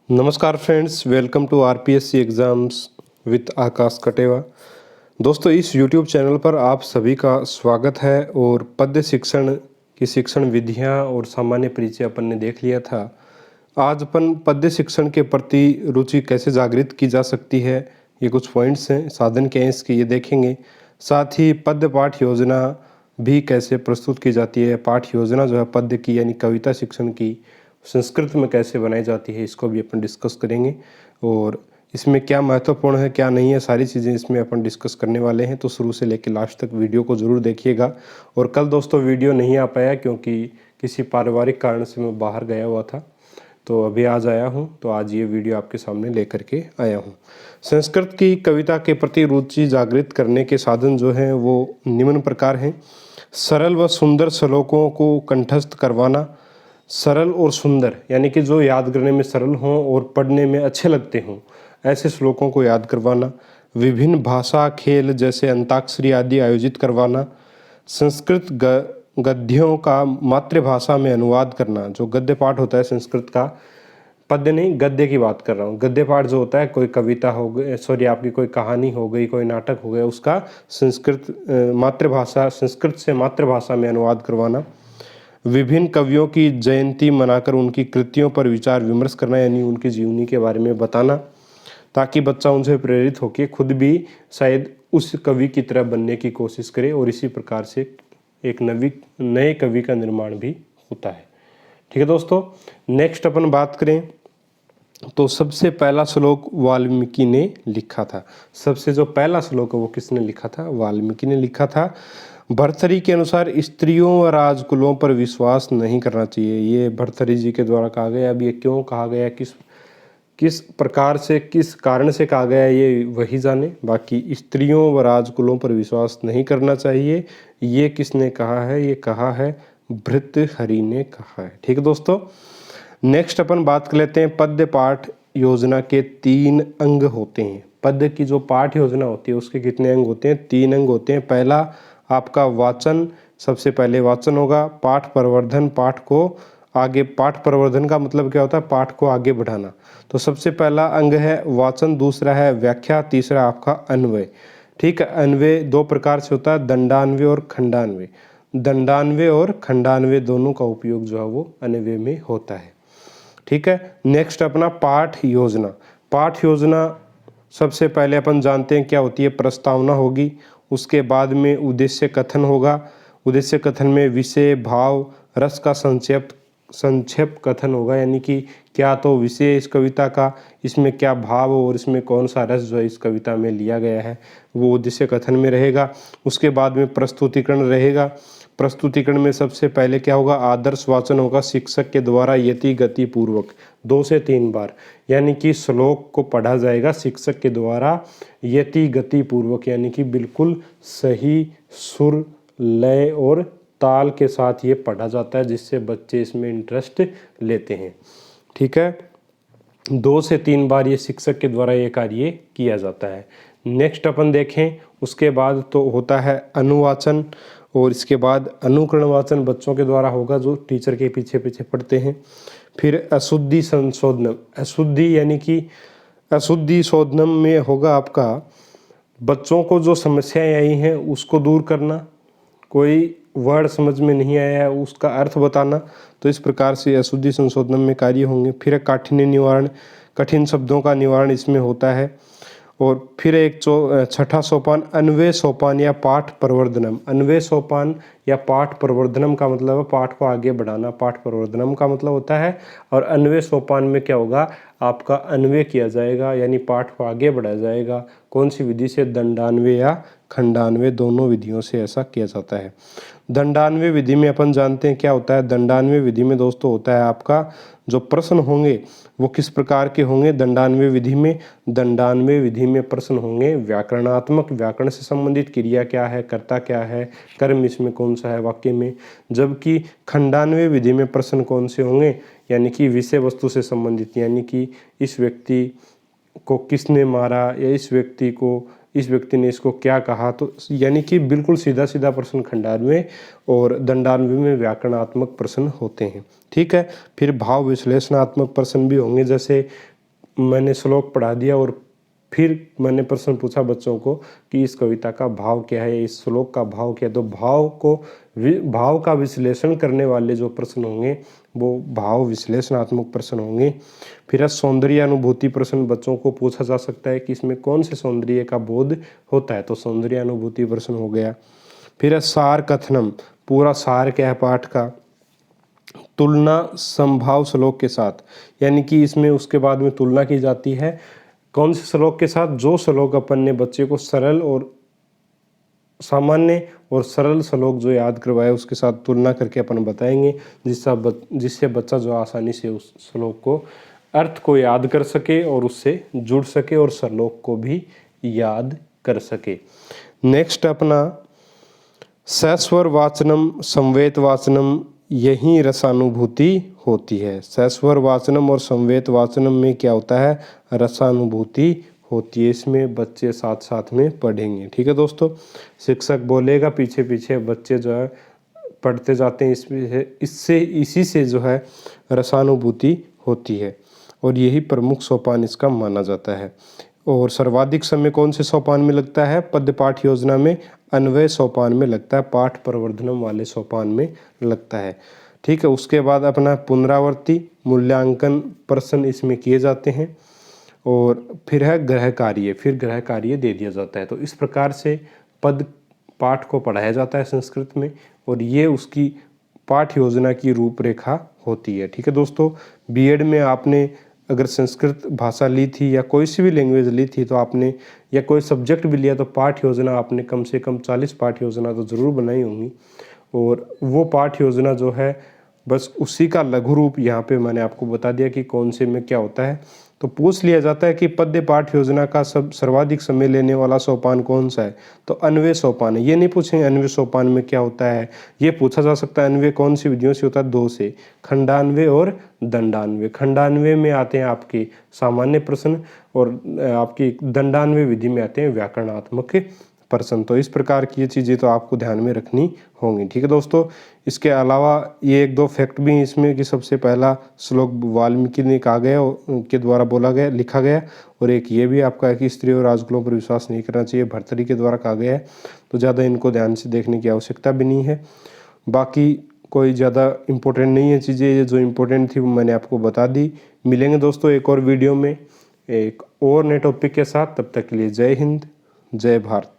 नमस्कार friends, welcome to RPSC exams with Akash Kateva. दोस्तों, इस यूट्यूब चैनल पर आप सभी का स्वागत है। और पद्य शिक्षण की शिक्षण विधियां और सामान्य परिचय अपन ने देख लिया था। आज अपन पद्य शिक्षण के प्रति रुचि कैसे जागृत की जा सकती है, ये कुछ पॉइंट्स हैं, साधन क्या है इसके, ये देखेंगे। साथ ही पद्य पाठ योजना भी कैसे प्रस्तुत की जाती है, पाठ योजना जो है पद्य की यानी कविता शिक्षण की संस्कृत में कैसे बनाई जाती है, इसको भी अपन डिस्कस करेंगे। और इसमें क्या महत्वपूर्ण है क्या नहीं है, सारी चीज़ें इसमें अपन डिस्कस करने वाले हैं। तो शुरू से लेकर लास्ट तक वीडियो को ज़रूर देखिएगा। और कल दोस्तों वीडियो नहीं आ पाया क्योंकि किसी पारिवारिक कारण से मैं बाहर गया हुआ था, तो अभी आज आया हूँ, तो आज ये वीडियो आपके सामने लेकर के आया हूँ। संस्कृत की कविता के प्रति रुचि जागृत करने के साधन जो हैं वो निम्न प्रकार हैं। सरल व सुंदर श्लोकों को कंठस्थ करवाना। सरल और सुंदर यानी कि जो याद करने में सरल हों और पढ़ने में अच्छे लगते हों, ऐसे श्लोकों को याद करवाना। विभिन्न भाषा खेल जैसे अंताक्षरी आदि आयोजित करवाना। संस्कृत गद्यों का मातृभाषा में अनुवाद करना। जो गद्य पाठ होता है संस्कृत का, पद्य नहीं गद्य की बात कर रहा हूँ। गद्य पाठ जो होता है, कोई कविता हो गई, सॉरी आपकी कोई कहानी हो गई, कोई नाटक हो गया, उसका संस्कृत मातृभाषा, संस्कृत से मातृभाषा में अनुवाद करवाना। विभिन्न कवियों की जयंती मनाकर उनकी कृतियों पर विचार विमर्श करना, यानी उनकी जीवनी के बारे में बताना, ताकि बच्चा उनसे प्रेरित होकर खुद भी शायद उस कवि की तरह बनने की कोशिश करे। और इसी प्रकार से एक नए कवि का निर्माण भी होता है। ठीक है दोस्तों, नेक्स्ट अपन बात करें तो सबसे पहला श्लोक वाल्मीकि ने लिखा था। सबसे जो पहला श्लोक है वो किसने लिखा था? वाल्मीकि ने लिखा था। भर्तृहरि के अनुसार स्त्रियों व राजकुलों पर विश्वास नहीं करना चाहिए। ये भर्तृहरि जी के द्वारा कहा गया। अब ये क्यों कहा गया, किस प्रकार से, किस कारण से कहा गया, ये वही जाने। बाकी स्त्रियों व राजकुलों पर विश्वास नहीं करना चाहिए, ये किसने कहा है? ये कहा है भर्तृहरि ने कहा है। ठीक है दोस्तों, नेक्स्ट अपन बात कर लेते हैं। पद्य पाठ योजना के 3 अंग होते हैं। पद्य की जो पाठ योजना होती है उसके कितने अंग होते हैं? 3 अंग होते हैं। पहला आपका वाचन, सबसे पहले वाचन होगा। पाठ प्रवर्धन, पाठ को आगे, पाठ प्रवर्धन का मतलब क्या होता है? पाठ को आगे बढ़ाना। तो सबसे पहला अंग है वाचन, दूसरा है व्याख्या, तीसरा आपका अन्वय। ठीक है, अन्वय 2 प्रकार से होता है, दंडान्वय और खंडान्वय। दंडान्वय और खंडान्वय दोनों का उपयोग जो है वो अन्वय में होता है। ठीक है, नेक्स्ट अपना पाठ योजना। पाठ योजना सबसे पहले अपन जानते हैं क्या होती है? प्रस्तावना होगी, उसके बाद में उद्देश्य कथन होगा। उद्देश्य कथन में विषय, भाव, रस का संक्षेप कथन होगा, यानी कि क्या तो विषय इस कविता का, इसमें क्या भाव और इसमें कौन सा रस जो है इस कविता में लिया गया है, वो उद्देश्य कथन में रहेगा। उसके बाद में प्रस्तुतिकरण रहेगा। प्रस्तुतिकरण में सबसे पहले क्या होगा? आदर्श वाचन होगा, शिक्षक के द्वारा यति गति पूर्वक 2 से 3 बार, यानी कि श्लोक को पढ़ा जाएगा शिक्षक के द्वारा यति गति पूर्वक, यानी कि बिल्कुल सही सुर, लय और ताल के साथ ये पढ़ा जाता है, जिससे बच्चे इसमें इंटरेस्ट लेते हैं। ठीक है, 2 से 3 बार ये शिक्षक के द्वारा ये कार्य किया जाता है। नेक्स्ट अपन देखें, उसके बाद तो होता है अनुवाचन, और इसके बाद अनुकरण वाचन बच्चों के द्वारा होगा, जो टीचर के पीछे पीछे पढ़ते हैं। फिर अशुद्धि संशोधनम, अशुद्धि यानी कि अशुद्धि शोधनम में होगा आपका बच्चों को जो समस्याएं आई हैं उसको दूर करना। कोई वर्ड समझ में नहीं आया है उसका अर्थ बताना, तो इस प्रकार से अशुद्धि संशोधन में कार्य होंगे। फिर काठिन्य निवारण, कठिन शब्दों का निवारण इसमें होता है। और फिर एक छठा सोपान अन्वय सोपान या पाठ प्रवर्धनम। अन्वय सोपान या पाठ प्रवर्धनम का मतलब है पाठ को आगे बढ़ाना, पाठ प्रवर्धनम का मतलब होता है। और अन्वय सोपान में क्या होगा? आपका अन्वय किया जाएगा, यानी पाठ को आगे बढ़ाया जाएगा। कौन सी विधि से? दंडान्वय या खंडान्वय, दोनों विधियों से ऐसा किया जाता है। दंडान्वय विधि में अपन जानते हैं क्या होता है। दंडान्वय विधि में दोस्तों होता है आपका जो प्रश्न होंगे वो किस प्रकार के होंगे? दंडान्वय विधि में, दंडान्वय विधि में प्रश्न होंगे व्याकरणात्मक, व्याकरण से संबंधित, क्रिया क्या है, कर्ता क्या है, कर्म इसमें कौन सा है वाक्य में। जबकि खंडान्वय विधि में प्रश्न कौन से होंगे? यानी कि विषय वस्तु से संबंधित, यानी कि इस व्यक्ति को किसने मारा, या इस व्यक्ति ने इसको क्या कहा। तो यानी कि बिल्कुल सीधा सीधा प्रश्न खंडान्वय, और दंडान्वय में व्याकरणात्मक प्रश्न होते हैं। ठीक है, फिर भाव विश्लेषणात्मक प्रश्न भी होंगे, जैसे मैंने श्लोक पढ़ा दिया और फिर मैंने प्रश्न पूछा बच्चों को कि इस कविता का भाव क्या है, इस श्लोक का भाव क्या है। तो भाव का विश्लेषण करने वाले जो प्रश्न होंगे वो भाव विश्लेषणात्मक प्रश्न होंगे। फिर सौंदर्य अनुभूति प्रश्न बच्चों को पूछा जा सकता है कि इसमें कौन से सौंदर्य का बोध होता है, तो सौंदर्य अनुभूति प्रश्न हो गया। फिर सार कथनम, पूरा सार क्या है पाठ का। तुलना संभाव श्लोक के साथ, यानी कि इसमें उसके बाद में तुलना की जाती है कौन से श्लोक के साथ, जो श्लोक अपन ने बच्चे को सरल और सामान्य और सरल श्लोक जो याद करवाए उसके साथ तुलना करके अपन बताएंगे, जिससे बच्चा जो आसानी से उस श्लोक को अर्थ को याद कर सके और उससे जुड़ सके और श्लोक को भी याद कर सके। नेक्स्ट अपना सस्वर वाचनम संवेत वाचनम, यही रसानुभूति होती है। सस्वर वाचनम और संवेत वाचनम में क्या होता है, रसानुभूति होती है। इसमें बच्चे साथ साथ में पढ़ेंगे, ठीक है दोस्तों। शिक्षक बोलेगा, पीछे पीछे बच्चे जो है पढ़ते जाते हैं। इसी से जो है रसानुभूति होती है और यही प्रमुख सोपान इसका माना जाता है। और सर्वाधिक समय कौन से सोपान में लगता है, पद्य पाठ योजना में अन्वय सोपान में लगता है, पाठ प्रवर्धनम वाले सोपान में लगता है, ठीक है। उसके बाद अपना पुनरावर्ती मूल्यांकन प्रश्न इसमें किए जाते हैं और फिर है गृह कार्य, फिर गृह कार्य दे दिया जाता है। तो इस प्रकार से पद पाठ को पढ़ाया जाता है संस्कृत में और ये उसकी पाठ योजना की रूपरेखा होती है, ठीक है दोस्तों। बीएड में आपने अगर संस्कृत भाषा ली थी या कोई सी भी लैंग्वेज ली थी तो आपने, या कोई सब्जेक्ट भी लिया तो पाठ योजना आपने कम से कम 40 पाठ योजना तो ज़रूर बनाई होंगी। और वो पाठ योजना जो है बस उसी का लघु रूप यहाँ पे मैंने आपको बता दिया कि कौन से में क्या होता है। तो पूछ लिया जाता है कि पद्य पाठ योजना का सर्वाधिक समय लेने वाला सोपान कौन सा है, तो अन्वय सोपान है। ये नहीं पूछेंगे अन्वय सोपान में क्या होता है, ये पूछा जा सकता है अन्वय कौन सी विधियों से होता है, 2 से, खंडान्वय और दंडान्वय। खंडान्वय में आते हैं आपके सामान्य प्रश्न और आपकी दंडान्वय विधि में आते हैं व्याकरणात्मक प्रश्न। तो इस प्रकार की ये चीज़ें तो आपको ध्यान में रखनी होंगी, ठीक है दोस्तों। इसके अलावा ये 1-2 फैक्ट भी इसमें कि सबसे पहला श्लोक वाल्मीकि ने कहा गया, के द्वारा बोला गया, लिखा गया। और एक ये भी आपका है कि स्त्री और राजकुलों पर विश्वास नहीं करना चाहिए, भर्तृहरि के द्वारा कहा गया है। तो ज़्यादा इनको ध्यान से देखने की आवश्यकता भी नहीं है। बाकी कोई ज़्यादा इम्पोर्टेंट नहीं है चीज़ें, ये जो इम्पोर्टेंट थी वो मैंने आपको बता दी। मिलेंगे दोस्तों एक और वीडियो में एक और नए टॉपिक के साथ, तब तक के लिए जय हिंद, जय भारत।